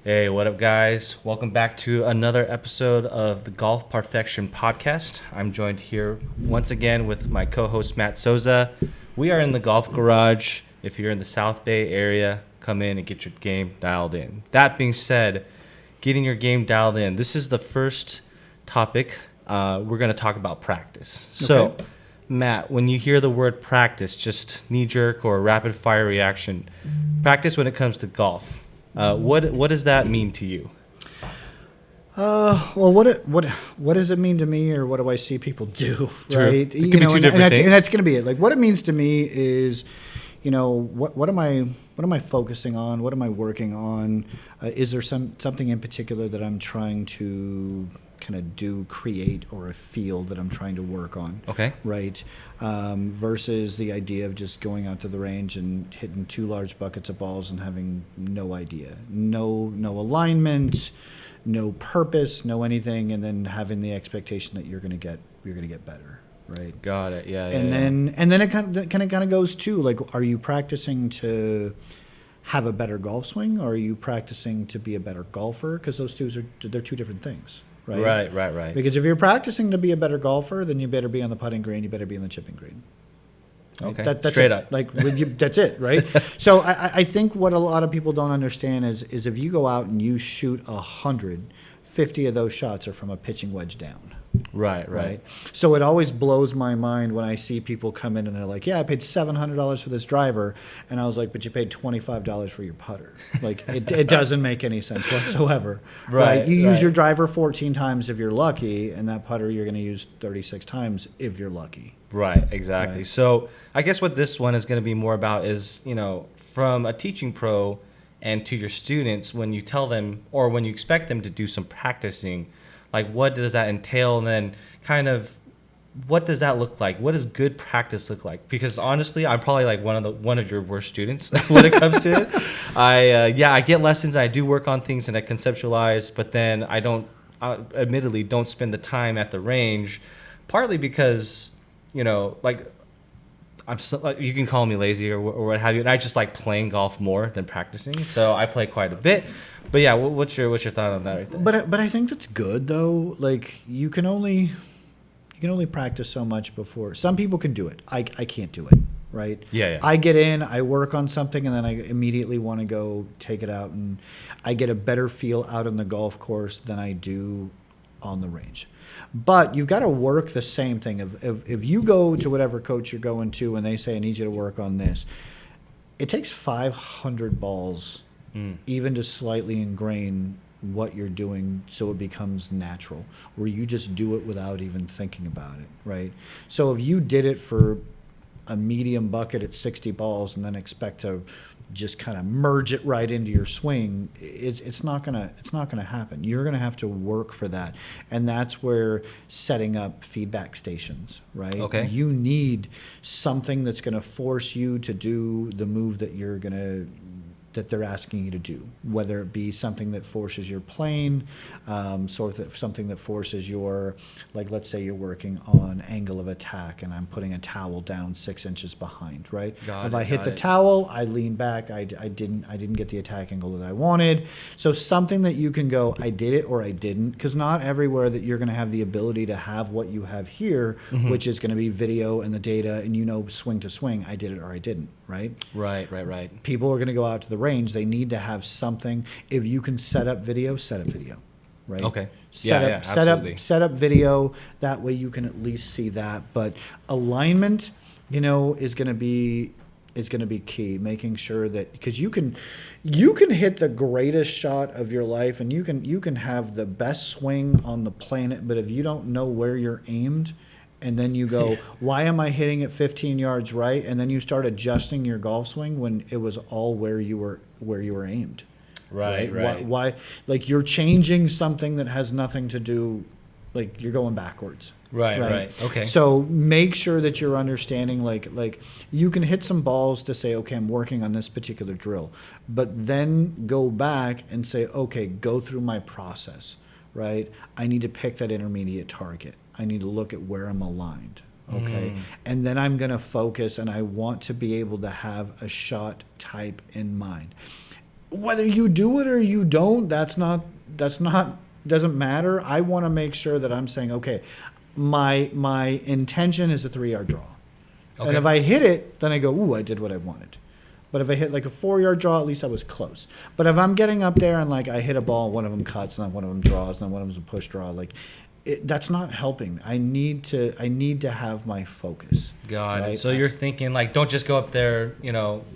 Hey, what up, guys? Welcome back to another episode of the Golf Parfection podcast. I'm joined here once again with my co-host Matt Souza. We are in the golf garage. If you're in the South Bay area, come in and get your game dialed in. That being said, getting your game dialed in. This is the first topic. We're going to talk about practice. So, Matt, when you hear the word practice, just knee-jerk or rapid-fire reaction, practice when it comes to golf. What does that mean to you? Well, what does it mean to me, or what do I see people do? True. Right? It could be two different things. And that's going to be it. Like, what it means to me is, what am I focusing on? What am I working on? Is there something in particular that I'm trying to kind of create, or a field that I'm trying to work on? Okay. Right. Versus the idea of just going out to the range and hitting two large buckets of balls and having no idea, no alignment, no purpose, no anything, and then having the expectation that you're going to get better. Right. Got it. Yeah. Then it kind of goes to, like, are you practicing to have a better golf swing, or are you practicing to be a better golfer? Because those they're two different things. Right. Right. Because if you're practicing to be a better golfer, then you better be on the putting green. You better be on the chipping green. Right? Okay. That's straight it. up. Like, that's it, right? So I think what a lot of people don't understand is if you go out and you shoot 100, 50 of those shots are from a pitching wedge down. Right. So it always blows my mind when I see people come in and they're like, yeah, I paid $700 for this driver. And I was like, but you paid $25 for your putter. Like, it doesn't make any sense whatsoever. Right. You use your driver 14 times if you're lucky, and that putter you're going to use 36 times if you're lucky. Right, exactly. Right. So I guess what this one is going to be more about is, from a teaching pro and to your students, when you tell them or when you expect them to do some practicing, like, what does that entail? And then kind of what does that look like? What does good practice look like? Because honestly, I'm probably like one of your worst students when it comes to it. I get lessons. I do work on things and I conceptualize, but then I admittedly don't spend the time at the range, partly because, I'm so, you can call me lazy or what have you, and I just like playing golf more than practicing. So I play quite a bit. But yeah, what's your thought on that right there? But I think that's good though. Like, you can only practice so much before. Some people can do it. I can't do it. Right. Yeah. I get in, I work on something, and then I immediately want to go take it out, and I get a better feel out on the golf course than I do on the range. But you've got to work the same thing. If you go to whatever coach you're going to and they say, I need you to work on this, it takes 500 balls even to slightly ingrain what you're doing so it becomes natural, where you just do it without even thinking about it, right? So if you did it for a medium bucket at 60 balls and then expect to just kind of merge it right into your swing, it's not gonna happen. You're gonna have to work for that, and that's where setting up feedback stations, right? Okay. You need something that's gonna force you to do the move that that they're asking you to do, whether it be something that forces your plane, something that forces your, like, let's say you're working on angle of attack and I'm putting a towel down 6 inches behind, right? If I hit the towel, I lean back, I didn't get the attack angle that I wanted. So something that you can go, I did it or I didn't, because not everywhere that you're going to have the ability to have what you have here, which is going to be video and the data, and swing to swing, I did it or I didn't, right? Right. People are going to go out to the range. They need to have something. If you can set up video, right? Okay. Absolutely. Set up video. That way you can at least see that. But alignment, is going to be key. Making sure that, because you can hit the greatest shot of your life, and you can have the best swing on the planet, but if you don't know where you're aimed, and then you go, why am I hitting it 15 yards right? And then you start adjusting your golf swing when it was all where you were aimed. Right. Why? Like, you're changing something that has nothing to do, like, you're going backwards. Right. Okay. So make sure that you're understanding, like you can hit some balls to say, okay, I'm working on this particular drill, but then go back and say, okay, go through my process, right? I need to pick that intermediate target. I need to look at where I'm aligned. Okay. And then I'm going to focus, and I want to be able to have a shot type in mind. whether you do it or you don't, doesn't matter. I want to make sure that I'm saying, okay, my intention is a 3-yard draw. Okay. And if I hit it, then I go, ooh, I did what I wanted. But if I hit like a 4-yard draw, at least I was close. But if I'm getting up there and like I hit a ball, one of them cuts, and then one of them draws, and then one of them's a push draw, like that's not helping. I need to have my focus. Got right? it. So you're thinking like, don't just go up there,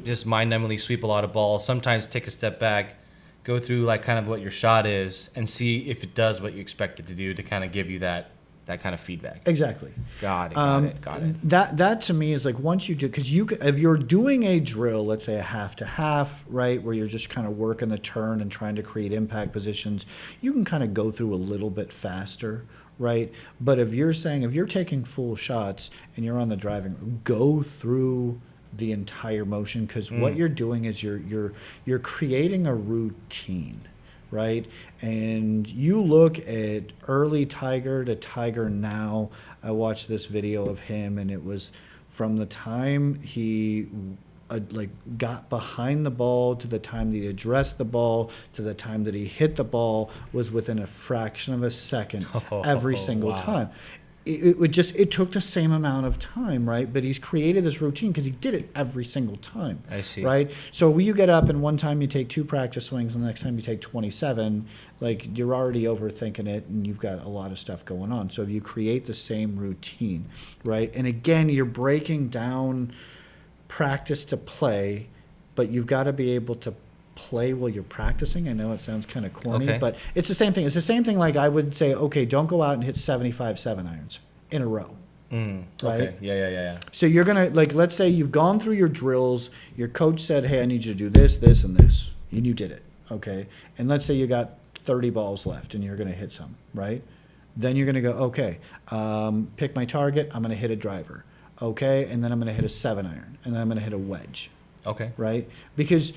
just mind-numbingly sweep a lot of balls. Sometimes take a step back, go through like kind of what your shot is, and see if it does what you expect it to do to kind of give you that kind of feedback. Exactly. Got it. That to me is like once you do, because if you're doing a drill, let's say a half to half, right, where you're just kind of working the turn and trying to create impact positions, you can kind of go through a little bit faster, right? But if you're taking full shots and you're on the driving, go through the entire motion, because what you're doing is you're creating a routine. Right? And you look at early Tiger to Tiger now. I watched this video of him, and it was from the time he got behind the ball to the time that he addressed the ball to the time that he hit the ball was within a fraction of a second every single time. It took the same amount of time, right? But he's created this routine because he did it every single time. I see. Right? So when you get up and one time you take 2 practice swings and the next time you take 27, like you're already overthinking it and you've got a lot of stuff going on. So if you create the same routine, right? And again, you're breaking down practice to play, but you've got to be able to play while you're practicing. I know it sounds kind of corny, but it's the same thing. It's the same thing like I would say, okay, don't go out and hit 75 7-irons in a row. Right? Okay. Yeah. So you're going to, let's say you've gone through your drills. Your coach said, hey, I need you to do this, this, and this. And you did it. Okay. And let's say you got 30 balls left and you're going to hit some, right? Then you're going to go, okay, pick my target. I'm going to hit a driver. Okay. And then I'm going to hit a 7-iron. And then I'm going to hit a wedge. Okay. Right? Because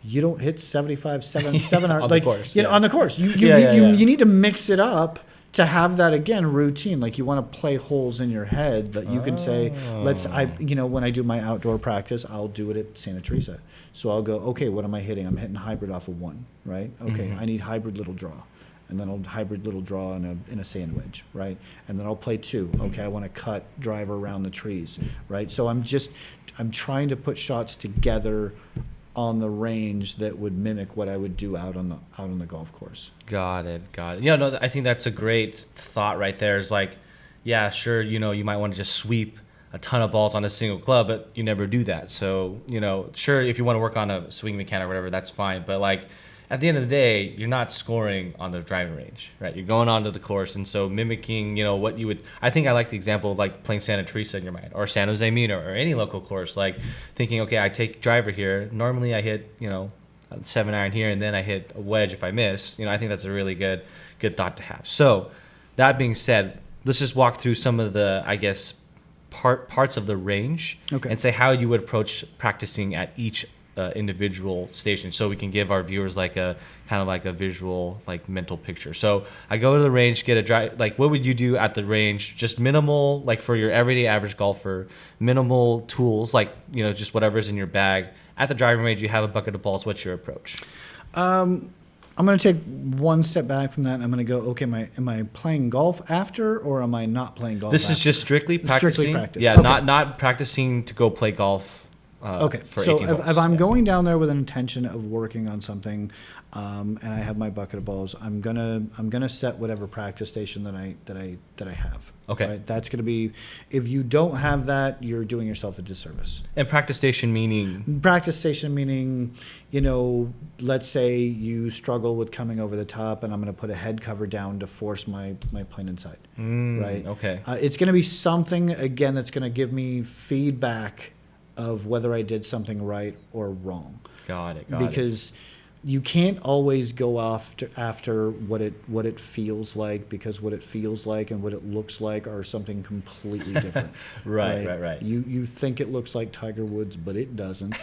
you don't hit 75 7 on the course. On the course. You need to mix it up to have that again routine. Like you want to play holes in your head that you can say, when I do my outdoor practice, I'll do it at Santa Teresa. So I'll go, okay, what am I hitting? I'm hitting hybrid off of 1, right? Okay, I need hybrid little draw. And then I'll hybrid little draw in a sand wedge, right? And then I'll play 2. Okay, I want to cut driver around the trees, right? So I'm trying to put shots together on the range that would mimic what I would do out on the golf course. Got it. I think that's a great thought right there. Is like, yeah, sure, you might want to just sweep a ton of balls on a single club, but you never do that. So, sure, if you want to work on a swing mechanic or whatever, that's fine. But like, at the end of the day, you're not scoring on the driving range, right? You're going onto the course, and so mimicking, what you would. I think I like the example of like playing Santa Teresa in your mind, or San Jose Mina, or any local course. Like thinking, okay, I take driver here. Normally, I hit, a 7-iron here, and then I hit a wedge if I miss. I think that's a really good thought to have. So, that being said, let's just walk through some of the, I guess, parts of the range, and say how you would approach practicing at each individual station, so we can give our viewers like a kind of like a visual, like mental picture. So I go to the range, get a drive. Like, what would you do at the range? Just minimal, like for your everyday average golfer, minimal tools, like just whatever's in your bag. At the driving range, you have a bucket of balls. What's your approach? I'm going to take one step back from that, and I'm going to go, okay, am I playing golf after, or am I not playing golf This after? is just strictly practicing. Strictly practice. Yeah, okay. not practicing to go play golf. For so 18 balls. if I'm going down there with an intention of working on something, and I have my bucket of balls, I'm gonna set whatever practice station that I have. Okay. Right? That's gonna be. If you don't have that, you're doing yourself a disservice. And practice station meaning? Practice station meaning, let's say you struggle with coming over the top, and I'm going to put a head cover down to force my plane inside. Right. Okay. It's going to be something again that's going to give me feedback of whether I did something right or wrong. Got it. Because you can't always go after what it feels like, because what it feels like and what it looks like are something completely different. Right. You think it looks like Tiger Woods, but it doesn't.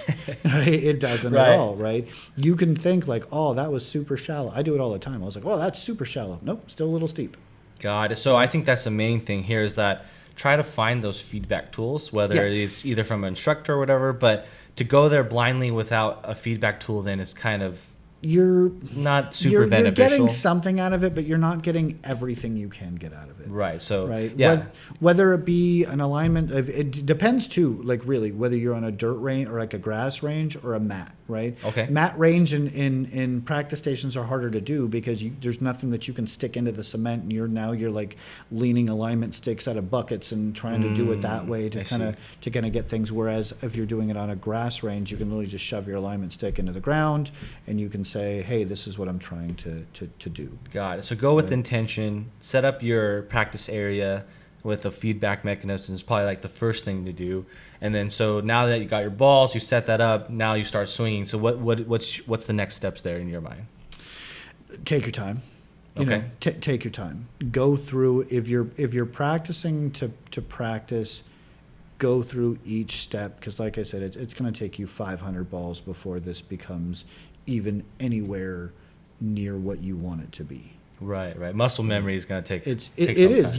Right? It doesn't at all, right? You can think like, oh, that was super shallow. I do it all the time. I was like, oh, that's super shallow. Nope, still a little steep. Got it. So I think that's the main thing here, is that try to find those feedback tools, whether it's either from an instructor or whatever, but to go there blindly without a feedback tool then is kind of you're not super you're beneficial. getting something out of it, but you're not getting everything you can get out of it. Right. So Right. yeah. Whether it be an alignment of, it depends too, like really, whether you're on a dirt range or like a grass range or a mat, right? Okay. Mat range in practice stations are harder to do because there's nothing that you can stick into the cement, and you're like leaning alignment sticks out of buckets and trying to do it that way to I kind of get things. Whereas if you're doing it on a grass range, you can literally just shove your alignment stick into the ground and you can say, hey, this is what I'm trying to do. Got it. So go with Right. intention, set up your practice area with a feedback mechanism is probably like the first thing to do. And then so now that you got your balls, you set that up, now you start swinging. So what's the next steps there in your mind? Take your time. Okay. Take your time. Go through, if you're practicing to practice, go through each step, because like I said, it's going to take you 500 balls before this becomes even anywhere near what you want it to be. Right. Muscle memory is going to take It some is. time.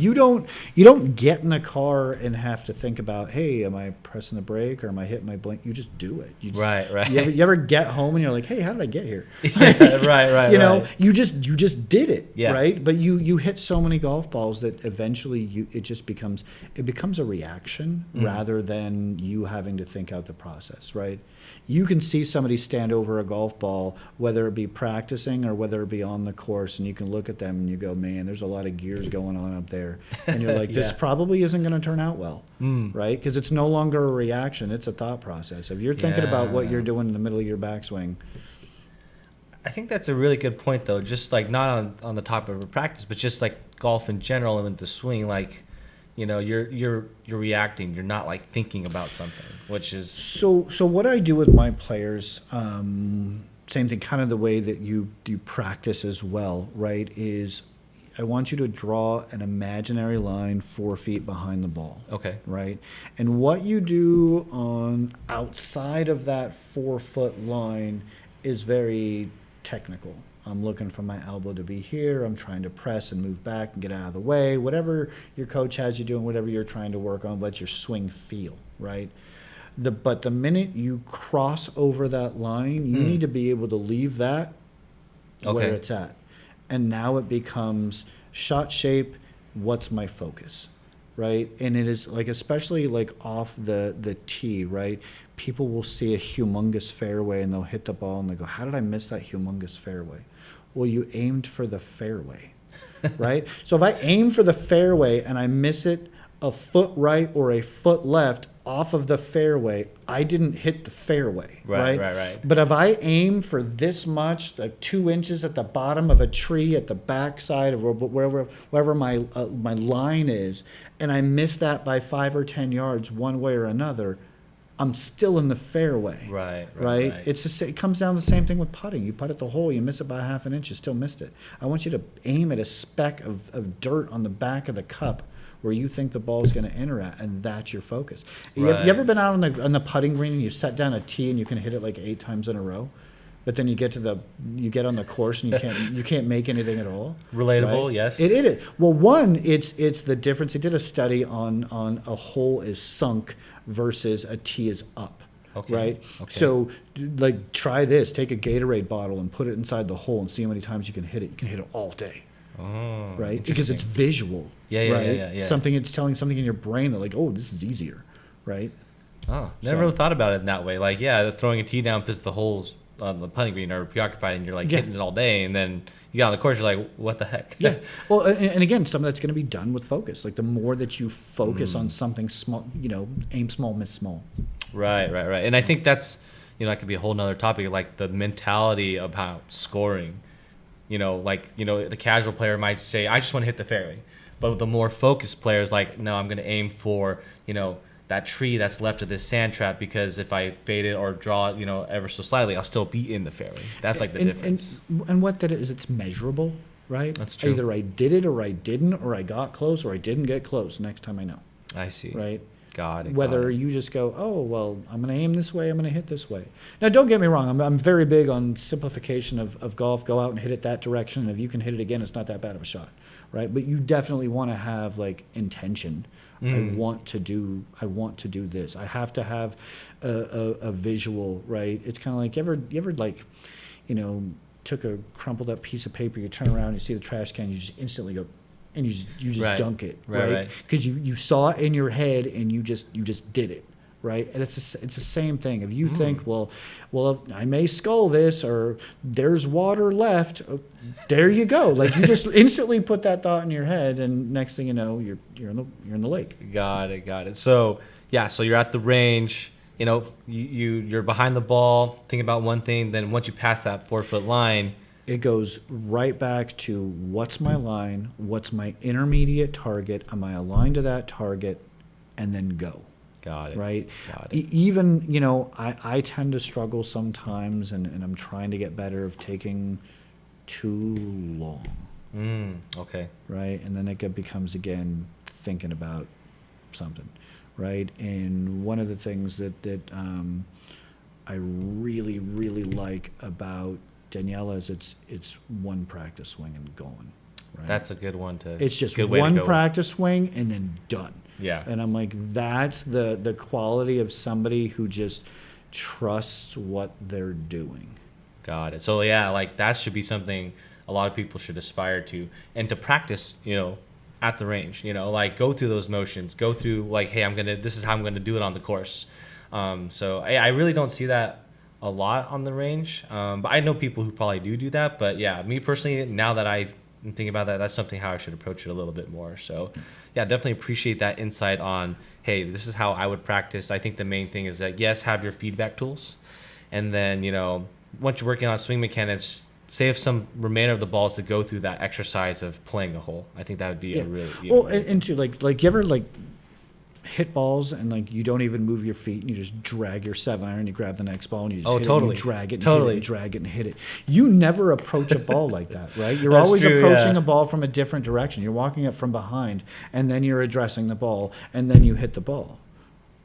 You don't get in a car and have to think about, hey, am I pressing the brake or am I hitting my blink? You just do it. You just, Right. You ever get home and you're like, hey, how did I get here? Yeah, right. You know, you just did it, Yeah. right? But you hit so many golf balls that eventually it becomes a reaction rather than you having to think out the process, right? You can see somebody stand over a golf ball, whether it be practicing or whether it be on the course, and you can look at them and you go, man, there's a lot of gears going on up there. And you're like, this Yeah. probably isn't going to turn out well, right? Because it's no longer a reaction, it's a thought process. If you're thinking about what you're doing in the middle of your backswing. I think that's a really good point, though. Just like not on the topic of practice, but just like golf in general and with the swing, like, you know, you're reacting. You're not like thinking about something, which is So what I do with my players, same thing, kind of the way that you practice as well, right? Is I want you to draw an imaginary line 4 feet behind the ball. okay. Right? And what you do on outside of that 4-foot line is very technical. I'm looking for my elbow to be here. I'm trying to press and move back and get out of the way. Whatever your coach has you doing, whatever you're trying to work on, let your swing feel, right? But the minute you cross over that line, you need to be able to leave that where Okay. it's at. And now it becomes shot shape, what's my focus, right? And it is like, especially like off the tee, right? People will see a humongous fairway and they'll hit the ball and they go, how did I miss that humongous fairway? Well, you aimed for the fairway, right? So if I aim for the fairway and I miss it a foot right or a foot left off of the fairway, I didn't hit the fairway, Right. But if I aim for this much, like 2 inches at the bottom of a tree at the backside of wherever my line is, and I miss that by 5 or 10 yards one way or another, I'm still in the fairway. Right. It comes down to the same thing with putting. You putt at the hole, you miss it by half an inch, you still missed it. I want you to aim at a speck of dirt on the back of the cup where you think the ball is going to enter at, and that's your focus. You ever been out on the putting green and you set down a tee and you can hit it like 8 times in a row, but then you get on the course and you can't make anything at all? Relatable, right? yes. It is. Well, one, it's the difference. They did a study on a hole is sunk versus a tee is up. Okay. Right? Okay. So, like, try this. Take a Gatorade bottle and put it inside the hole and see how many times you can hit it. You can hit it all day. Oh, Right? Because it's visual. Yeah, right? yeah. Something, it's telling something in your brain that, like, oh, this is easier. Right? Oh, never So- really thought about it in that way. Like, yeah, throwing a tee down because the holes on the putting green are preoccupied and you're like hitting it all day, and then you get on the course, you're like, what the heck? Yeah. Well, and again, some of that's going to be done with focus. Like, the more that you focus on something small, aim small, miss small. Right. And I think that's, that could be a whole nother topic, like the mentality about scoring. The casual player might say, I just want to hit the fairway. But the more focused player is like, no, I'm going to aim for, that tree that's left of this sand trap, because if I fade it or draw it, ever so slightly, I'll still be in the fairway. That's like the difference. And what that is, it's measurable, right? That's true. Either I did it or I didn't, or I got close or I didn't get close. Next time I know. I see. Right? Got it. Whether got it. you just go, oh, well, I'm going to aim this way, I'm going to hit this way. Now, don't get me wrong. I'm very big on simplification of golf. Go out and hit it that direction. If you can hit it again, it's not that bad of a shot, right? But you definitely want to have like intention. I want to do this. I have to have a visual, right? It's kind of like, you ever like, took a crumpled up piece of paper, you turn around, you see the trash can, you just instantly go, and you just Right. dunk it, Right, right? Because you saw it in your head and you just did it, right? And it's the same thing. If you think, well, I may scull this, or there's water left, there you go. Like, you just instantly put that thought in your head, and next thing you know, you're in the lake. Got it. So so you're at the range. You're behind the ball, thinking about one thing. Then once you pass that 4-foot line, It goes right back to, what's my line? What's my intermediate target? Am I aligned to that target? And then go. got it. Right? Got it. Even, I tend to struggle sometimes, and I'm trying to get better, of taking too long, Okay. right? And then it becomes, again, thinking about something, right? And one of the things that I really, really like about Daniela is it's one practice swing and going, right? That's a good one to. It's just good way to one go. practice swing and then done. Yeah. And I'm like, that's the quality of somebody who just trusts what they're doing. Got it. So like that should be something a lot of people should aspire to, and to practice, at the range, like go through those motions, go through like, hey, this is how I'm gonna do it on the course. So I really don't see that a lot on the range, but I know people who probably do that. But yeah, me personally, now that I'm thinking about that, that's something how I should approach it a little bit more. So yeah, definitely appreciate that insight on, hey, this is how I would practice. I think the main thing is that, yes, have your feedback tools, and then once you're working on swing mechanics, save some remainder of the balls to go through that exercise of playing a hole. I think that would be a really well, and to like you ever like hit balls and like you don't even move your feet and you just drag your 7-iron, you grab the next ball and you just hit it, and you drag it and hit it and drag it and hit it. You never approach a ball like that, right? You're That's always true, approaching yeah. a ball from a different direction. You're walking it from behind, and then you're addressing the ball, and then you hit the ball,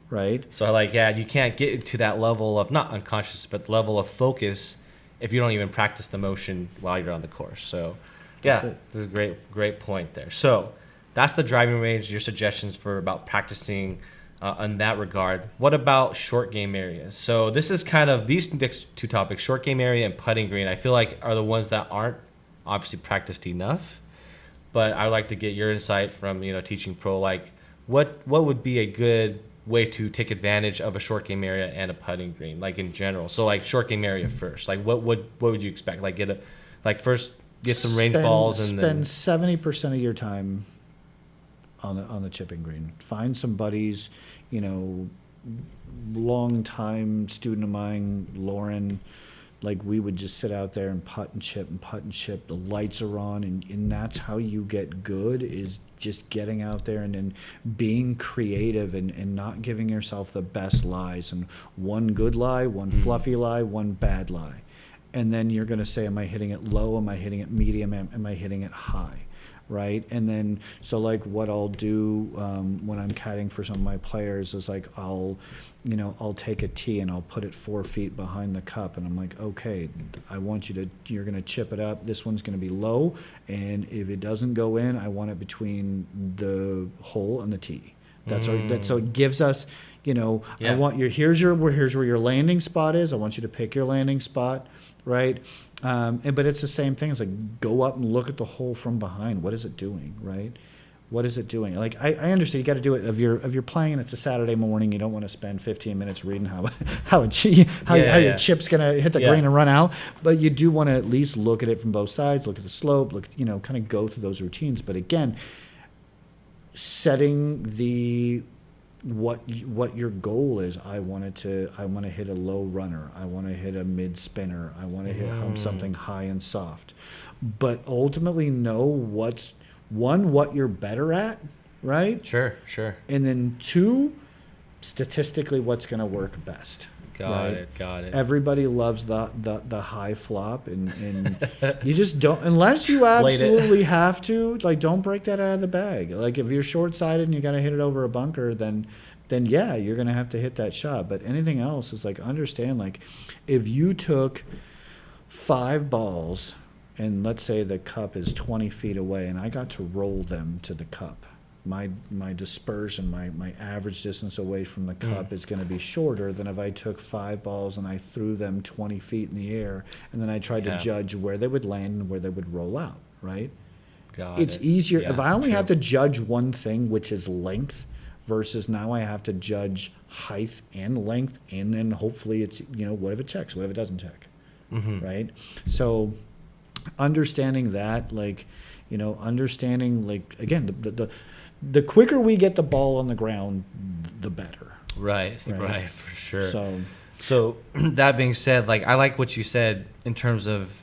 right? So you can't get to that level of, not unconscious, but level of focus if you don't even practice the motion while you're on the course. So That's yeah, it. this is a great point there. So that's the driving range, your suggestions for about practicing in that regard. What about short game areas? So this is kind of these next two topics, short game area and putting green, I feel like are the ones that aren't obviously practiced enough. But I would like to get your insight from, teaching pro, like what would be a good way to take advantage of a short game area and a putting green, like in general. So like short game area first, like what would you expect? Like first get some range balls and then spend 70% of your time on the chipping green. Find some buddies, long time student of mine, Lauren. Like, we would just sit out there and putt and chip and putt and chip. The lights are on, and that's how you get good, is just getting out there and then being creative and not giving yourself the best lies. And one good lie, one fluffy lie, one bad lie. And then you're going to say, am I hitting it low? Am I hitting it medium? Am I hitting it high? Right? And then, so like what I'll do when I'm caddying for some of my players is like, I'll take a tee and I'll put it 4 feet behind the cup, and I'm like, okay, you're going to chip it up. This one's going to be low, and if it doesn't go in, I want it between the hole and the tee. So it gives us, I want here's where your landing spot is. I want you to pick your landing spot, right? But it's the same thing. It's like, go up and look at the hole from behind. What is it doing, right? What is it doing? Like, I understand you got to do it if you're playing and it's a Saturday morning. You don't want to spend 15 minutes reading how your chip's gonna hit the green and run out. But you do want to at least look at it from both sides. Look at the slope. Kind of go through those routines. But again, setting what your goal is. I want to hit a low runner. I want to hit a mid spinner. I want to hit something high and soft. But ultimately know what you're better at, right? Sure. And then 2, statistically, what's going to work best. Got it. Everybody loves the high flop, and you just don't, unless you absolutely have to, like, don't break that out of the bag. Like, if you're short-sighted and you got to hit it over a bunker, then then yeah, you're going to have to hit that shot. But anything else is like, understand, like, if you took 5 balls and let's say the cup is 20 feet away and I got to roll them to the cup, my dispersion, my average distance away from the cup is going to be shorter than if I took 5 balls and I threw them 20 feet in the air and then I tried to judge where they would land and where they would roll out, right? It's easier. If I only have to judge one thing, which is length, versus now I have to judge height and length, and then hopefully it's, what if it checks, what if it doesn't check, right? So understanding that, like, understanding, like, again, the quicker we get the ball on the ground, the better. Right, for sure. So that being said, like, I like what you said in terms of,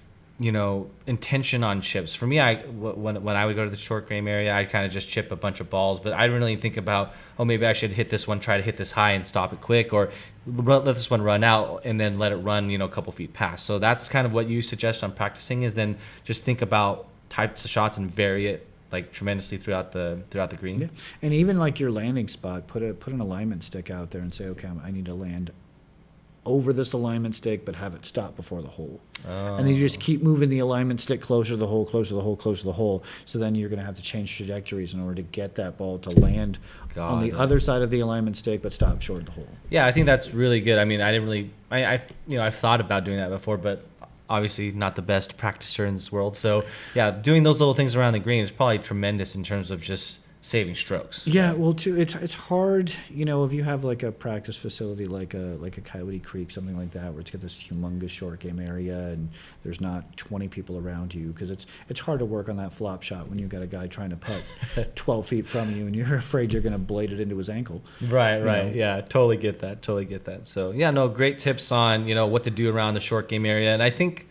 intention on chips. For me, when I would go to the short game area, I'd kind of just chip a bunch of balls, but I didn't really think about, maybe I should hit this one, try to hit this high and stop it quick, or let this one run out and then let it run, a couple feet past. So that's kind of what you suggest on practicing, is then just think about types of shots and vary it like tremendously throughout the green. Yeah. And even like your landing spot, put an alignment stick out there and say, okay, I need to land over this alignment stick, but have it stop before the hole. And then you just keep moving the alignment stick closer to the hole, closer to the hole, closer to the hole. So then you're going to have to change trajectories in order to get that ball to land on the other side of the alignment stick, but stop short of the hole. Yeah, I think that's really good. I mean, I didn't really, I've thought about doing that before, but obviously not the best practicer in this world. So yeah, doing those little things around the green is probably tremendous in terms of just saving strokes. Yeah, well, too, it's hard, if you have like a practice facility like a Coyote Creek, something like that, where it's got this humongous short game area and there's not 20 people around you, because it's hard to work on that flop shot when you've got a guy trying to putt 12 feet from you and you're afraid you're going to blade it into his ankle. Right. Yeah, totally get that. So yeah, no, great tips on what to do around the short game area, and I think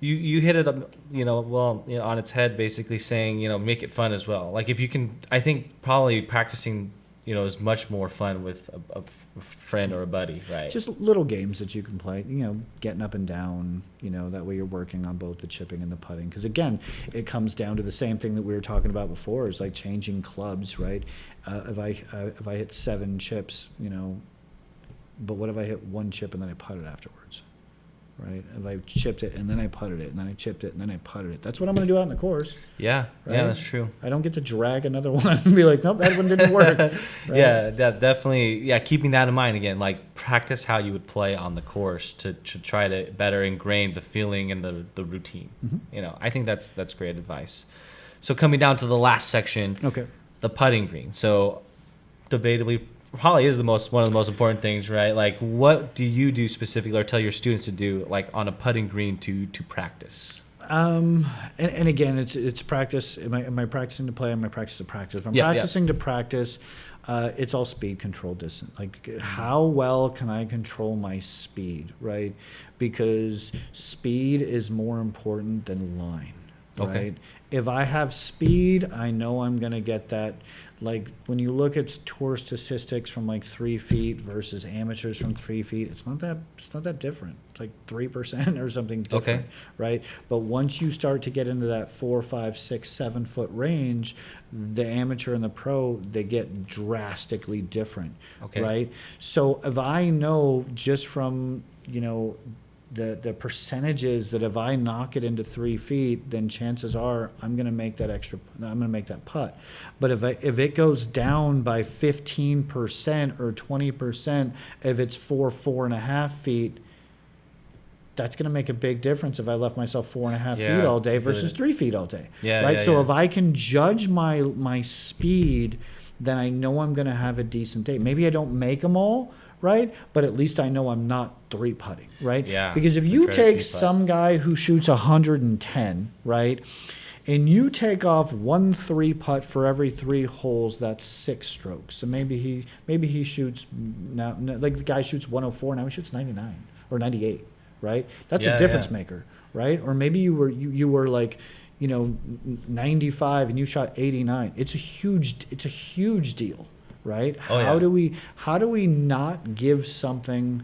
You hit it up, on its head, basically saying, make it fun as well. Like if you can, I think probably practicing, is much more fun with a friend or a buddy, right? Just little games that you can play, getting up and down, that way you're working on both the chipping and the putting. Because again, it comes down to the same thing that we were talking about before, is like changing clubs, right? If I hit 7 chips, but what if I hit 1 chip and then I putt it afterwards? Right? If I chipped it and then I putted it and then I chipped it and then I putted it, that's what I'm going to do out in the course. Yeah, right? Yeah, that's true. I don't get to drag another one and be like, nope, that one didn't work. Right? Yeah, definitely. Yeah, keeping that in mind again, like practice how you would play on the course to try to better ingrain the feeling and the routine. I think that's great advice. So coming down to the last section, okay, the putting green. So debatably, probably is one of the most important things, right? Like, what do you do specifically, or tell your students to do, like on a putting green to practice? And again, it's practice. Am I practicing to play? Am I practicing to practice? If I'm practicing to practice, it's all speed, control, distance. Like, how well can I control my speed, right? Because speed is more important than line, right? If I have speed, I know I'm going to get that. Like when you look at tour statistics from like 3 feet versus amateurs from 3 feet, it's not that different. It's like 3% or something different, right? But once you start to get into that 4, 5, 6, 7 foot range, the amateur and the pro, they get drastically different, right? So if I know just from the percentages that if I knock it into 3 feet, then chances are I'm going to make that putt. But if it goes down by 15% or 20%, if it's 4.5 feet, that's going to make a big difference if I left myself 4.5 feet all day versus 3 feet all day. So if I can judge my speed, then I know I'm going to have a decent day. Maybe I don't make them all, right? But at least I know I'm not 3 putting, right? Yeah. Because if you take some guy who shoots 110, right, and you take off 1 3 putt for every 3 holes, that's 6 strokes. So maybe he shoots now, like the guy shoots 104, now he shoots 99 or 98, right? That's a difference maker, right? Or maybe you were like, 95 and you shot 89. It's a huge deal. Right? How do we not give something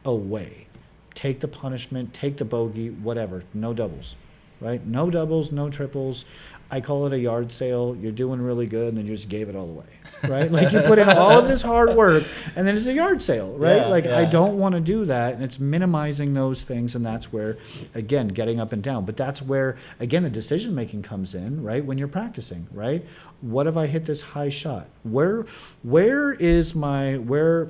away? Take the punishment, take the bogey, whatever. No doubles. right? No doubles, no triples. I call it a yard sale. You're doing really good, and then you just gave it all away, right? Like you put in all of this hard work, and then it's a yard sale, right? Yeah, Like yeah. I don't want to do that, and it's minimizing those things, and that's where, again, getting up and down. But that's where, again, the decision making comes in, right? When you're practicing, right? What if I hit this high shot? Where is my where?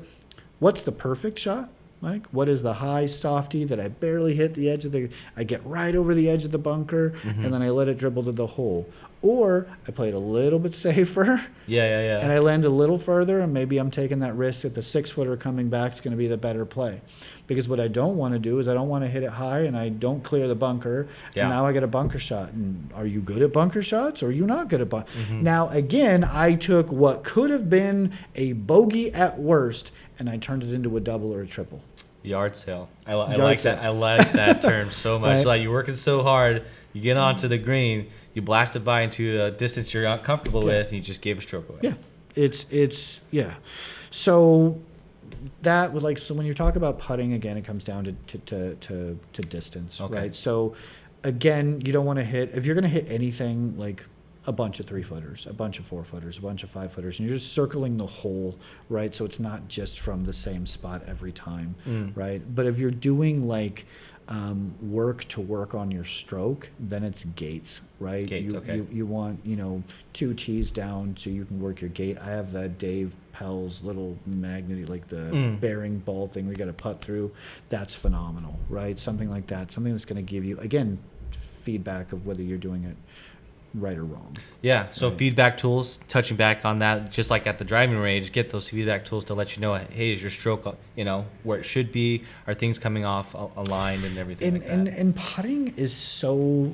What's the perfect shot? Like, what is the high softy that I barely hit the edge of the, I get right over the edge of the bunker, and then I let it dribble to the hole. Or I play it a little bit safer, Yeah. and I land a little further, and maybe I'm taking that risk that the 6-footer coming back is going to be the better play. Because what I don't want to do is I don't want to hit it high, and I don't clear the bunker, and now I get a bunker shot. And are you good at bunker shots, or are you not good at bunker? Now, again, I took what could have been a bogey at worst, and I turned it into a double or a triple. Yard sale. I like that. I like that term so much. Right. Like you're working so hard, you get onto the green, you blast it by into a distance you're not comfortable with, and you just gave a stroke away. Yeah, it's yeah. So that would so when you talk about putting again, it comes down to distance, Okay. right? So again, you don't want to hit if you're going to hit anything like a bunch of 3-footers, a bunch of 4-footers, a bunch of 5-footers, and you're just circling the hole, right? So it's not just from the same spot every time, right? But if you're doing work to work on your stroke, then it's gates, right? Gates, okay. You want 2 tees down so you can work your gate. I have that Dave Pell's little magnet, like the bearing ball thing we got to putt through. That's phenomenal, right? Something like that, something that's going to give you again feedback of whether you're doing it right or wrong. Yeah, so Right. feedback tools, touching back on that, just like at the driving range, get those feedback tools to let you know, hey, is your stroke, where it should be? Are things coming off aligned and everything like that? And putting is so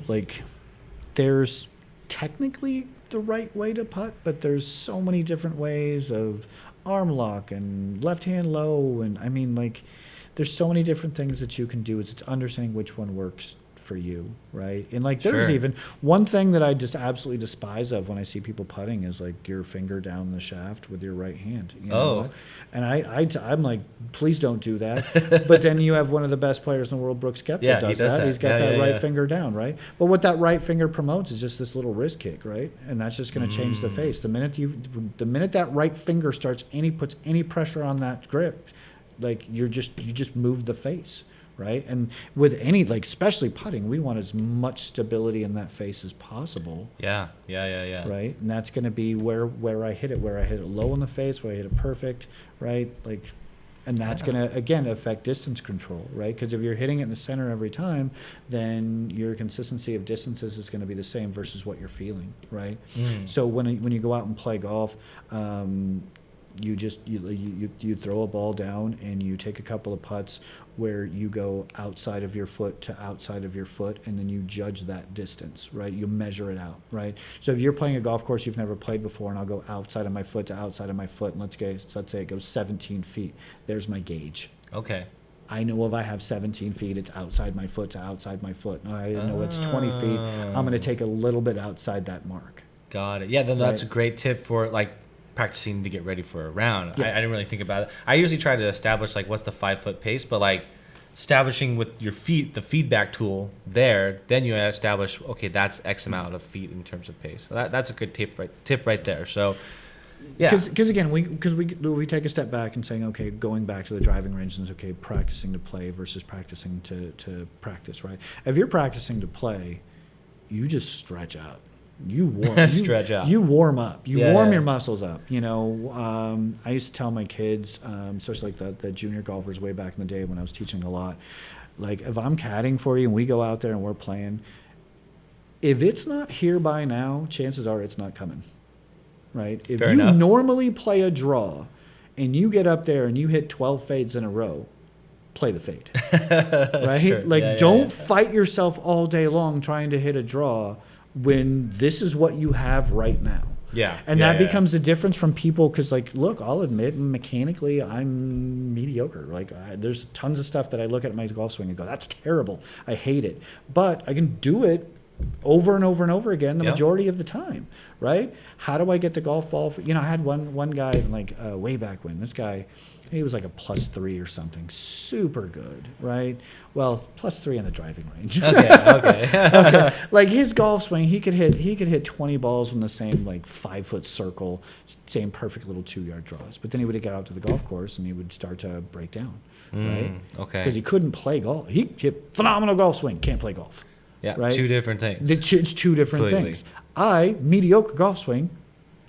there's technically the right way to putt, but there's so many different ways of arm lock and left hand low, and I mean there's so many different things that you can do. It's understanding which one works for you, right? And there's Sure. even one thing that I just absolutely despise of when I see people putting is your finger down the shaft with your right hand. You know what? And I'm like, please don't do that. But then you have one of the best players in the world, Brooks Koepka, Yeah, does he does that. He's got Yeah, that yeah, right yeah. finger down, right? But what that right finger promotes is just this little wrist kick, right? And that's just going to change the face. The minute that right finger puts any pressure on that grip, you just move the face. Right. And with any, especially putting, we want as much stability in that face as possible. Yeah. Right. And that's going to be where I hit it low in the face, where I hit it perfect. Right. And that's going to, again, affect distance control. Right. Because if you're hitting it in the center every time, then your consistency of distances is going to be the same versus what you're feeling. Right. So when you go out and play golf, you throw a ball down and you take a couple of putts where you go outside of your foot to outside of your foot, and then you judge that distance, right? You measure it out, right? So if you're playing a golf course you've never played before, and I'll go outside of my foot to outside of my foot, and let's say it goes 17 feet. There's my gauge. Okay. I know if I have 17 feet, it's outside my foot to outside my foot. No, I know it's 20 feet. I'm going to take a little bit outside that mark. Got it. Yeah, then that's Right. a great tip for practicing to get ready for a round. Yeah. I didn't really think about it. I usually try to establish what's the 5-foot pace, but establishing with your feet, the feedback tool there, then you establish, okay, that's X amount of feet in terms of pace. So that's a good tip right there. So yeah. Because again, we take a step back and saying, okay, going back to the driving range is okay, practicing to play versus practicing to practice, right? If you're practicing to play, you just stretch out. You warm Stretch out. You warm up. You Yeah, warm yeah. your muscles up. I used to tell my kids, especially the junior golfers way back in the day when I was teaching a lot, if I'm caddying for you and we go out there and we're playing, if it's not here by now, chances are it's not coming. Right? If Fair you enough. normally play a draw and you get up there and you hit 12 fades in a row, play the fade. Right? Sure. Yeah, Don't fight yourself all day long trying to hit a draw when this is what you have right now. Yeah. And yeah, that yeah. becomes the difference from people because, look, I'll admit mechanically I'm mediocre. There's tons of stuff that I look at my golf swing and go, that's terrible. I hate it. But I can do it over and over and over again the Yep. majority of the time, right? How do I get the golf ball? I had one guy like way back when. This guy, he was like a +3 or something, super good, right? Well, +3 in the driving range. Okay. Okay. Like his golf swing, he could hit 20 balls in the same like 5-foot circle, same perfect little 2-yard draws. But then he would get out to the golf course and he would start to break down, right? Okay. Because he couldn't play golf. He hit phenomenal golf swing, can't play golf. Yeah. Right? Two different things. It's two different Completely. things. Mediocre golf swing,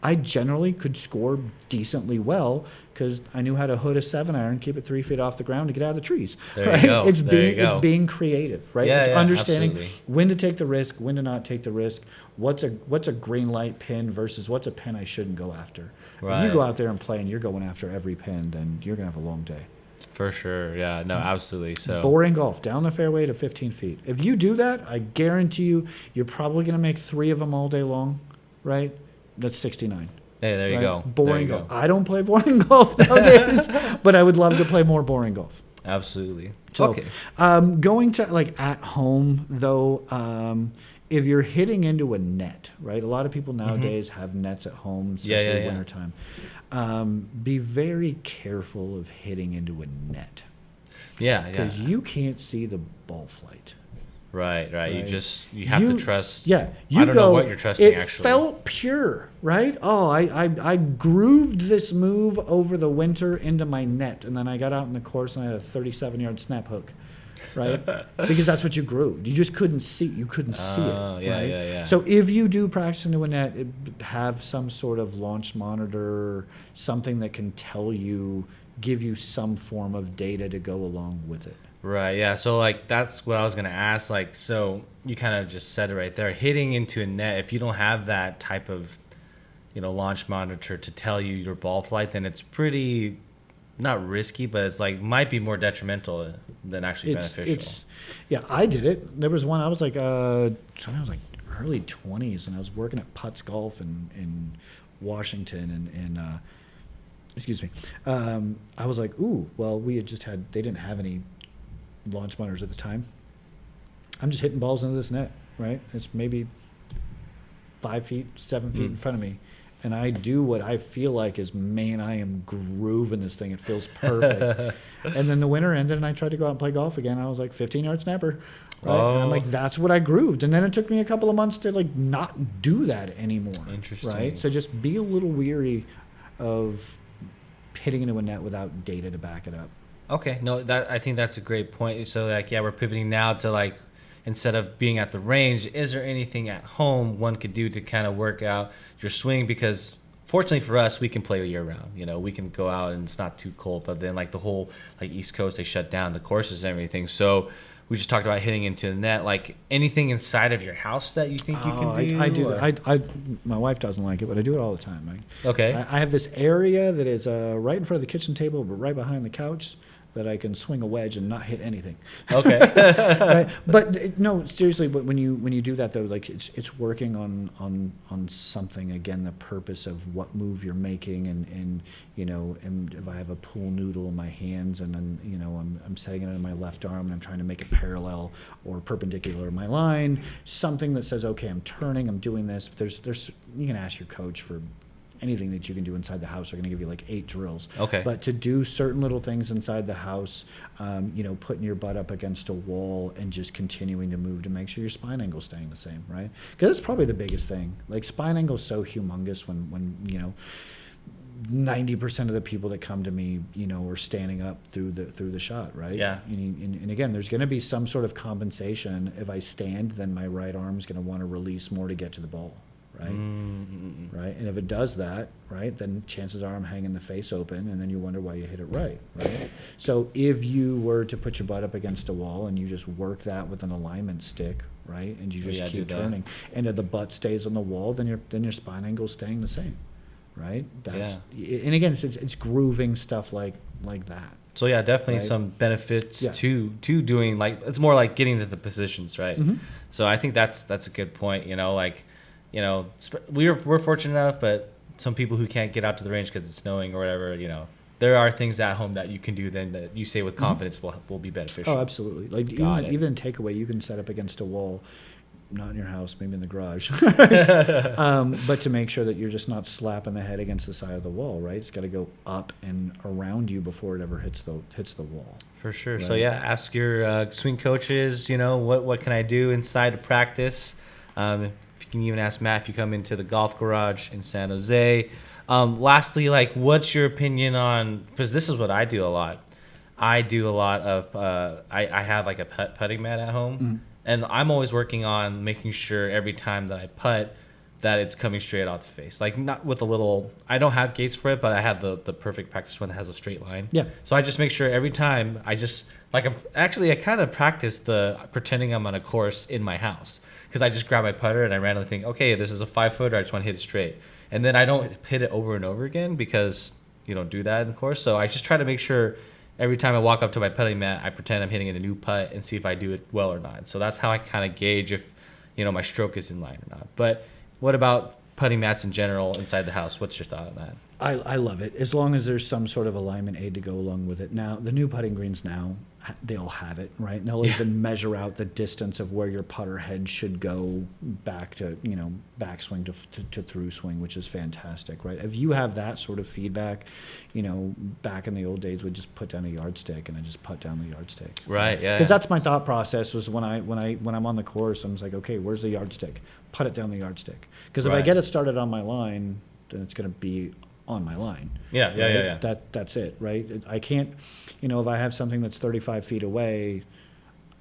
I generally could score decently well because I knew how to hood a 7-iron, keep it 3 feet off the ground to get out of the trees. There you right? go. It's There you being go. being creative, right? Yeah, It's yeah, understanding absolutely. when to take the risk, when to not take the risk. What's a green light pin versus what's a pin I shouldn't go after. If Right. you go out there and play and you're going after every pin, then you're gonna have a long day. For sure. Yeah. No, absolutely. So. Boring golf, down the fairway to 15 feet. If you do that, I guarantee you're probably going to make 3 of them all day long, right? That's 69. Hey, there you right? go. Boring There you golf. go. I don't play boring golf nowadays, but I would love to play more boring golf. Absolutely. So, Okay. going to like at home though, if you're hitting into a net, right? A lot of people nowadays have nets at home, especially yeah. wintertime. Be very careful of hitting into a net Yeah. because Yeah. you can't see the ball flight. Right. Right. You have to trust. Yeah, I don't know what you're trusting, It actually. felt pure, right? Oh, I grooved this move over the winter into my net, and then I got out in the course and I had a 37-yard snap hook, right? Because that's what you grooved. You just couldn't see. You couldn't see Oh, it, yeah, right? yeah. So if you do practice into a net, have some sort of launch monitor, something that can give you some form of data to go along with it. Right, yeah. So, like, that's what I was going to ask. Like, so you kind of just said it right there. Hitting into a net, if you don't have that type of, launch monitor to tell you your ball flight, then it's pretty, not risky, but it's like, might be more detrimental than actually beneficial. Yeah, I did it. There was one, I was like early 20s, and I was working at Putts Golf in Washington, and excuse me. I was like, ooh, well, they didn't have any launch monitors at the time. I'm just hitting balls into this net, right? It's maybe 5 feet, 7 feet in front of me. And I do what I feel like is, man, I am grooving this thing. It feels perfect. And then the winter ended, and I tried to go out and play golf again. I was like 15-yard snapper, right? And I'm like, that's what I grooved. And then it took me a couple of months to like not do that anymore. Interesting. Right? So just be a little weary of hitting into a net without data to back it up. Okay, no, I think that's a great point. So, like, yeah, we're pivoting now to, like, instead of being at the range, is there anything at home one could do to kind of work out your swing? Because fortunately for us, we can play year round. We can go out and it's not too cold. But then, like, the whole East Coast, they shut down the courses and everything. So we just talked about hitting into the net. Like, anything inside of your house that you think you can do? I do or- that. My wife doesn't like it, but I do it all the time. Okay. I have this area that is right in front of the kitchen table, but right behind the couch, that I can swing a wedge and not hit anything. Okay. Right? But no, seriously. But when you do that though, like it's working on something. Again, the purpose of what move you're making, and if I have a pool noodle in my hands, and then I'm setting it in my left arm, and I'm trying to make it parallel or perpendicular to my line. Something that says, okay, I'm turning, I'm doing this. There's you can ask your coach for anything that you can do inside the house. They're going to give you like 8 drills. Okay. But to do certain little things inside the house, putting your butt up against a wall and just continuing to move to make sure your spine angle is staying the same, right? Because it's probably the biggest thing. Like spine angle is so humongous when 90% of the people that come to me, are standing up through the shot, right? Yeah. And again, there's going to be some sort of compensation. If I stand, then my right arm is going to want to release more to get to the ball. Right. Right. And if it does that, right, then chances are I'm hanging the face open, and then you wonder why you hit it right. So if you were to put your butt up against a wall and you just work that with an alignment stick, right, and you just keep turning, and if the butt stays on the wall, then your spine angle is staying the same, right? And again, it's grooving stuff like that. So yeah, definitely Right. some benefits to doing, like, it's more like getting to the positions, right? Mm-hmm. So I think that's a good point. We're fortunate enough, but some people who can't get out to the range because it's snowing or whatever, there are things at home that you can do then that you say with confidence will be beneficial. Oh, absolutely. Like Got it. even in takeaway, you can set up against a wall. not in your house, maybe in the garage. But to make sure that you're just not slapping the head against the side of the wall, right? It's got to go up and around you before it ever hits the wall. For sure. Right. So yeah, ask your swing coaches. What can I do inside of practice? If you can even ask Matt if you come into the golf garage in San Jose. Lastly, like, what's your opinion on? Because this is what I do a lot. I do a lot of. I have like a putting mat at home, Mm-hmm. and I'm always working on making sure every time that I putt that it's coming straight off the face. Like, not with a little. I don't have gates for it, but I have the perfect practice one that has a straight line. Yeah. So I just make sure every time I just like I kind of practice the pretending I'm on a course in my house, because I just grab my putter and I randomly think, okay, this is a 5-footer. I just want to hit it straight, and then I don't hit it over and over again because you don't do that in the course. So I just try to make sure every time I walk up to my putting mat, I pretend I'm hitting a new putt and see if I do it well or not. So that's how I kind of gauge if my stroke is in line or not. But what about putting mats in general inside the house? What's your thought on that? I love it, as long as there's some sort of alignment aid to go along with it. Now, the new putting greens now, they all have it, right? And they'll even measure out the distance of where your putter head should go back to, backswing to through swing, which is fantastic, right? If you have that sort of feedback, back in the old days, we'd just put down a yardstick and I just putt down the yardstick. Right, yeah. Because that's my thought process was when I'm on the course, I'm just like, okay, where's the yardstick? Put it down the yardstick. Because if I get it started on my line, then it's going to be on my line. Yeah. That's it, right? I can't, if I have something that's 35 feet away,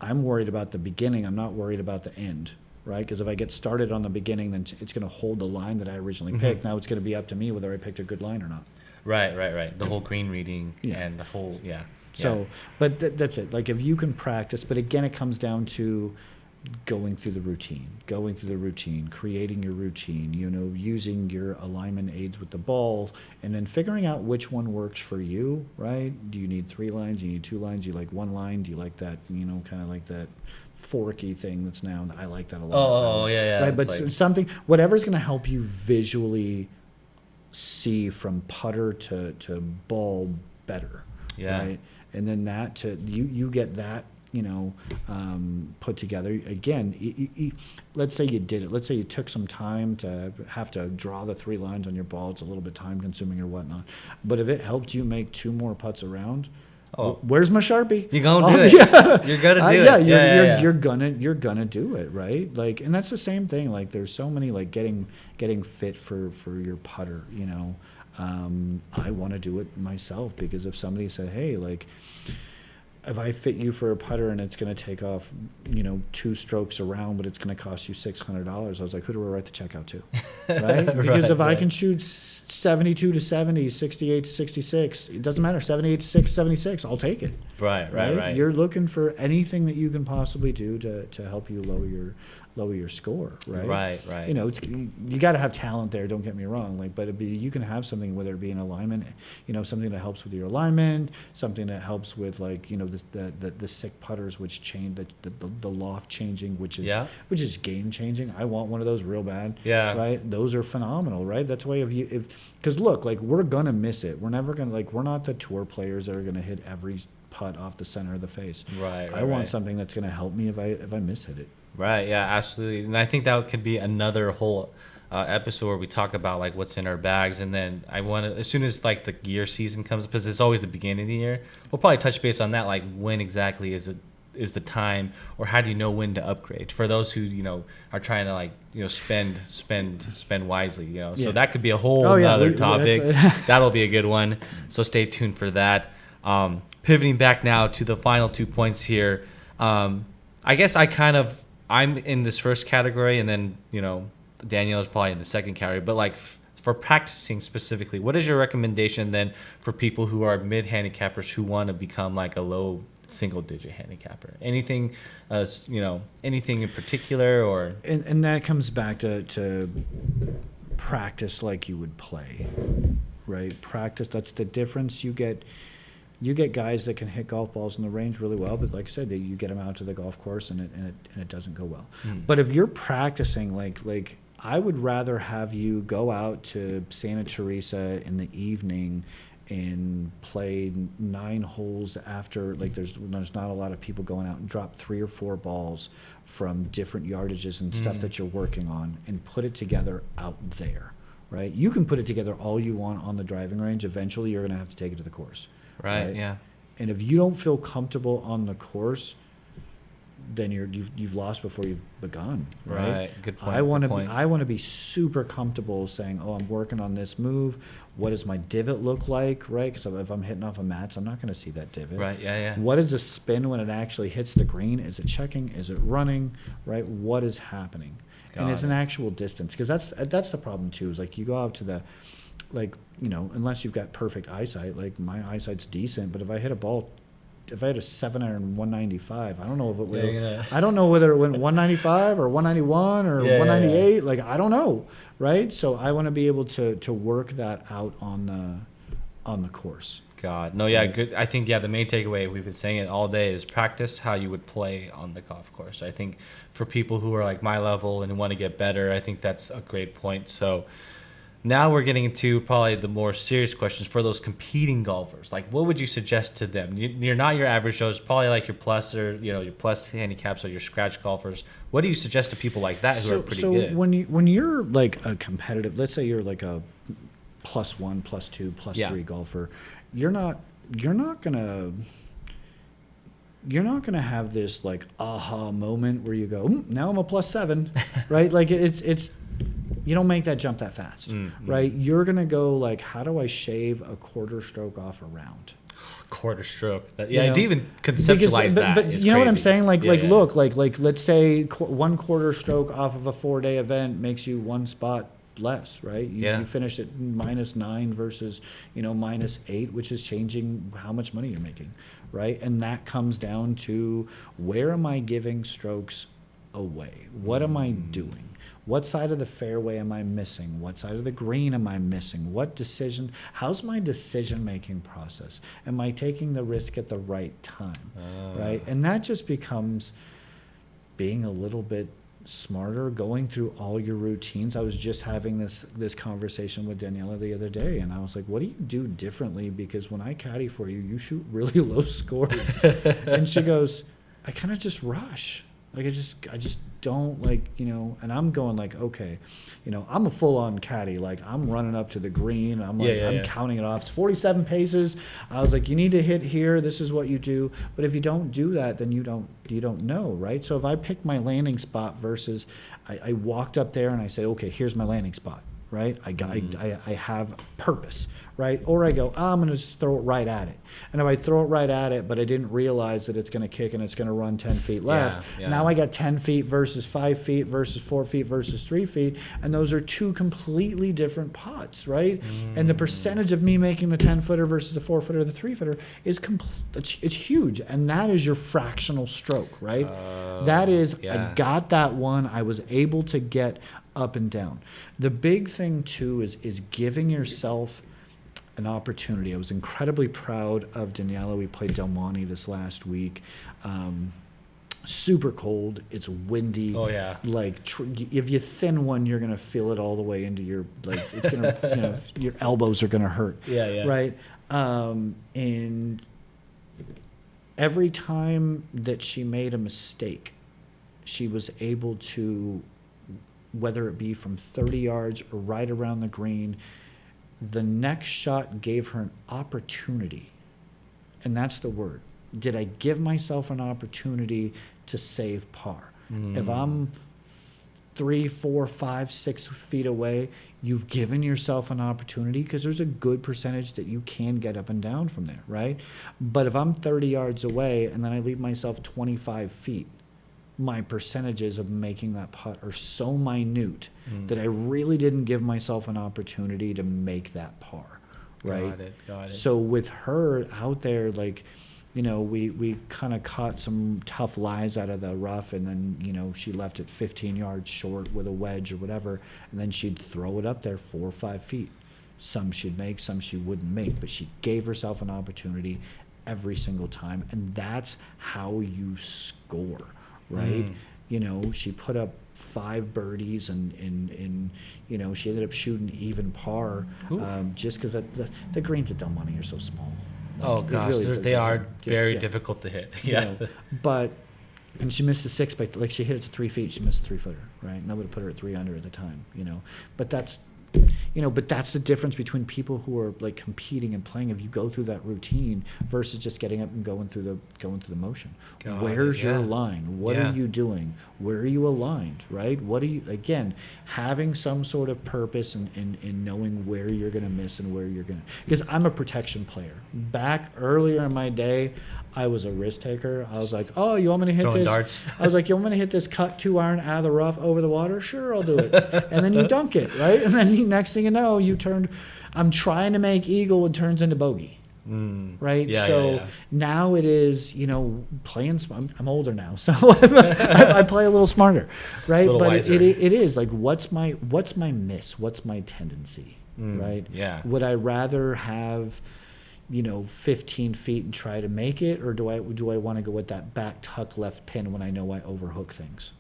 I'm worried about the beginning. I'm not worried about the end, right? Because if I get started on the beginning, then it's going to hold the line that I originally picked. Now it's going to be up to me whether I picked a good line or not. Right. The whole green reading and the whole, So, but that's it. Like, if you can practice, but again, it comes down to going through the routine, creating your routine, using your alignment aids with the ball, and then figuring out which one works for you, right? Do you need 3 lines? Do you need 2 lines? Do you like 1 line? Do you like that, kind of like that forky thing that's now, I like that a lot. Oh, yeah. Right, but something, whatever's going to help you visually see from putter to ball better, right? And then that you get that, put together. Again, let's say you did it. Let's say you took some time to have to draw the 3 lines on your ball. It's a little bit time consuming or whatnot. But if it helped you make 2 more putts around, where's my Sharpie? You're gonna do it. Yeah. You're gonna do it. You're gonna do it, right? Like, and that's the same thing. Like, there's so many, like, getting fit for your putter. I want to do it myself, because if somebody said, hey, like, if I fit you for a putter and it's going to take off, 2 strokes around, but it's going to cost you $600, I was like, who do I write the check out to? Right? Because if I can shoot 72 to 70, 68 to 66, it doesn't matter, 78 to 76, I'll take it. Right. You're looking for anything that you can possibly do to help you lower your score, right? Right. You got to have talent there. Don't get me wrong. But you can have something, whether it be an alignment, something that helps with your alignment, something that helps with the sick putters, which change the loft changing, which is game changing. I want one of those real bad. Yeah. Right. Those are phenomenal. Right. That's why because look, like, we're gonna miss it. We're never gonna we're not the tour players that are gonna hit every putt off the center of the face. Right. I want something that's gonna help me if I miss hit it. Right. Yeah. Absolutely. And I think that could be another whole episode where we talk about, like, what's in our bags, and then I want to, as soon as, like, the gear season comes, because it's always the beginning of the year, we'll probably touch base on that, like, when exactly is the time, or how do you know when to upgrade for those who are trying to, like, spend wisely, So that could be a whole other topic. That'll be a good one. So stay tuned for that. Pivoting back now to the final 2 points here. I guess I'm in this first category, and then, Danielle is probably in the second category. But, like, for practicing specifically, what is your recommendation then for people who are mid-handicappers who want to become, like, a low single-digit handicapper? Anything, anything in particular, or? And that comes back to practice like you would play, right? Practice, that's the difference. You get guys that can hit golf balls in the range really well, but like I said, you get them out to the golf course and it doesn't go well. But if you're practicing, like I would rather have you go out to Santa Teresa in the evening and play 9 holes after, like there's not a lot of people going out, and drop 3 or 4 balls from different yardages and stuff that you're working on, and put it together out there, right? You can put it together all you want on the driving range. Eventually you're going to have to take it to the course. Right. Yeah. And if you don't feel comfortable on the course, then you've lost before you've begun, right? Good point. I want to be super comfortable saying, oh, I'm working on this move. What does my divot look like, right? Because if I'm hitting off of mats, I'm not going to see that divot. Right. Yeah. Yeah. What is the spin when it actually hits the green? Is it checking? Is it running? Right? What is happening? And it's an actual distance, because that's the problem too. Is like you go out to the, like, you know, unless you've got perfect eyesight. Like my eyesight's decent, but if I hit a 7-iron 195, I don't know if it will. I don't know whether it went 195 or 191 or 198. Like I don't know, right? So I want to be able to work that out on the course. God, no, yeah, good. I think the main takeaway, we've been saying it all day, is practice how you would play on the golf course. I think for people who are like my level and want to get better, I think that's a great point. So now we're getting into probably the more serious questions for those competing golfers. Like, what would you suggest to them? You're not your average Joe. It's probably like your plus, or your plus handicaps, or your scratch golfers. What do you suggest to people like that who are pretty good? So when you're like a competitive, let's say you're like a +1, +2, +3 golfer, you're not gonna have this like aha moment where you go, now I'm a +7, right? Like it's you don't make that jump that fast, right? You're gonna go like, how do I shave a quarter stroke off a round? Quarter stroke. To even conceptualize that. But you know what I'm saying? Look, like let's say 1 quarter stroke off of a 4-day event makes you 1 spot less, right? You finish at -9 versus -8, which is changing how much money you're making, right? And that comes down to, where am I giving strokes away? What am I doing? What side of the fairway am I missing? What side of the green am I missing? How's my decision-making process? Am I taking the risk at the right time, right? And that just becomes being a little bit smarter, going through all your routines. I was just having this conversation with Daniela the other day, and I was like, what do you do differently? Because when I caddy for you, you shoot really low scores. And she goes, I kind of just rush. Like I just don't, like, and I'm going like, okay, I'm a full-on caddy. Like I'm running up to the green. I'm like, I'm counting it off. It's 47 paces. I was like, you need to hit here. This is what you do. But if you don't do that, then you don't know, right? So if I pick my landing spot versus I walked up there and I said, okay, here's my landing spot, right? I have purpose, right? Or I go, I'm going to just throw it right at it. And if I throw it right at it, but I didn't realize that it's going to kick and it's going to run 10 feet left, now I got 10 feet versus 5 feet versus 4 feet versus 3 feet. And those are 2 completely different putts, right? And the percentage of me making the 10-footer versus the 4-footer, the 3-footer is it's huge. And that is your fractional stroke, right? That is, I got that one. I was able to get up and down. The big thing too is giving yourself an opportunity. I was incredibly proud of Daniela. We played Del Monte this last week. Super cold. It's windy. Oh yeah. Like if you thin one, you're gonna feel it all the way into your, like, it's gonna your elbows are gonna hurt. Yeah. Right. And every time that she made a mistake, she was able to, whether it be from 30 yards or right around the green, the next shot gave her an opportunity. And that's the word. Did I give myself an opportunity to save par? If I'm 3, 4, 5, 6 feet away, you've given yourself an opportunity, because there's a good percentage that you can get up and down from there, right? But if I'm 30 yards away and then I leave myself 25 feet, my percentages of making that putt are so minute that I really didn't give myself an opportunity to make that par, right? Got it. So with her out there, like, we kind of caught some tough lies out of the rough, and then, she left it 15 yards short with a wedge or whatever, and then she'd throw it up there 4 or 5 feet. Some she'd make, some she wouldn't make, but she gave herself an opportunity every single time, and that's how you score. Right? she put up 5 birdies and she ended up shooting even par, just because the greens at Del Monte are so small. Oh gosh, really they are very yeah. difficult to hit. And she missed a 6 by, like, she hit it to 3 feet. She missed a 3-footer, right? And that would have put her at 3 under at the time, But that's the difference between people who are like competing and playing. If you go through that routine versus just getting up and going through the motion. Where's your line? What are you doing? Where are you aligned? Right? What are you, again, having some sort of purpose and knowing where you're going to miss and where you're going to, because I'm a protection player. Back earlier in my day, I was a risk taker. I was like, oh, you want me to hit Throwing this? Darts. I was like, you want me to hit this cut 2-iron out of the rough over the water? Sure, I'll do it. And then you dunk it, right? And then next thing you know, I'm trying to make eagle and turns into bogey. Right? Yeah. Now it is, playing, I'm older now, so I play a little smarter, right? But wiser. it is like, what's my miss? What's my tendency, right? Yeah. Would I rather have 15 feet and try to make it, or do I want to go with that back tuck left pin when I know I overhook things?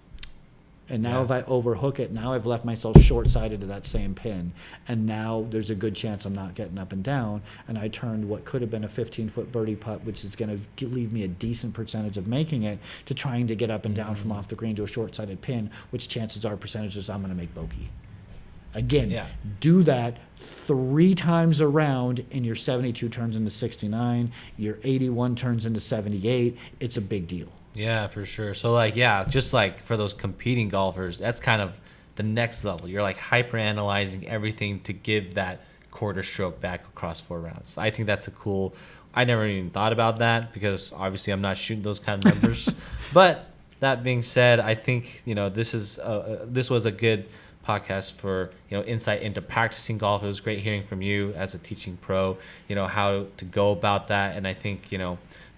And now if I overhook it, now I've left myself short-sided to that same pin, and now there's a good chance I'm not getting up and down, and I turned what could have been a 15-foot birdie putt, which is going to leave me a decent percentage of making it, to trying to get up and down from off the green to a short-sided pin, which chances are percentages I'm going to make bogey. Again, do that 3 times around, and your 72 turns into 69, your 81 turns into 78. It's a big deal. Yeah, for sure. So just like for those competing golfers, that's kind of the next level. You're like hyper analyzing everything to give that quarter stroke back across 4 rounds. I think that's I never even thought about that, because obviously I'm not shooting those kind of numbers. But that being said, I think this was a good podcast for insight into practicing golf. It was great hearing from you as a teaching pro, how to go about that. And I think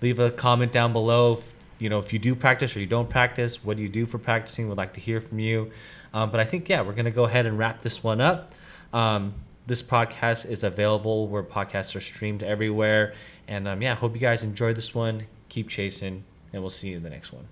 leave a comment down below if you do practice or you don't practice. What do you do for practicing? We'd like to hear from you. But I think we're gonna go ahead and wrap this one up. This podcast is available where podcasts are streamed everywhere. And hope you guys enjoyed this one. Keep chasing, and we'll see you in the next one.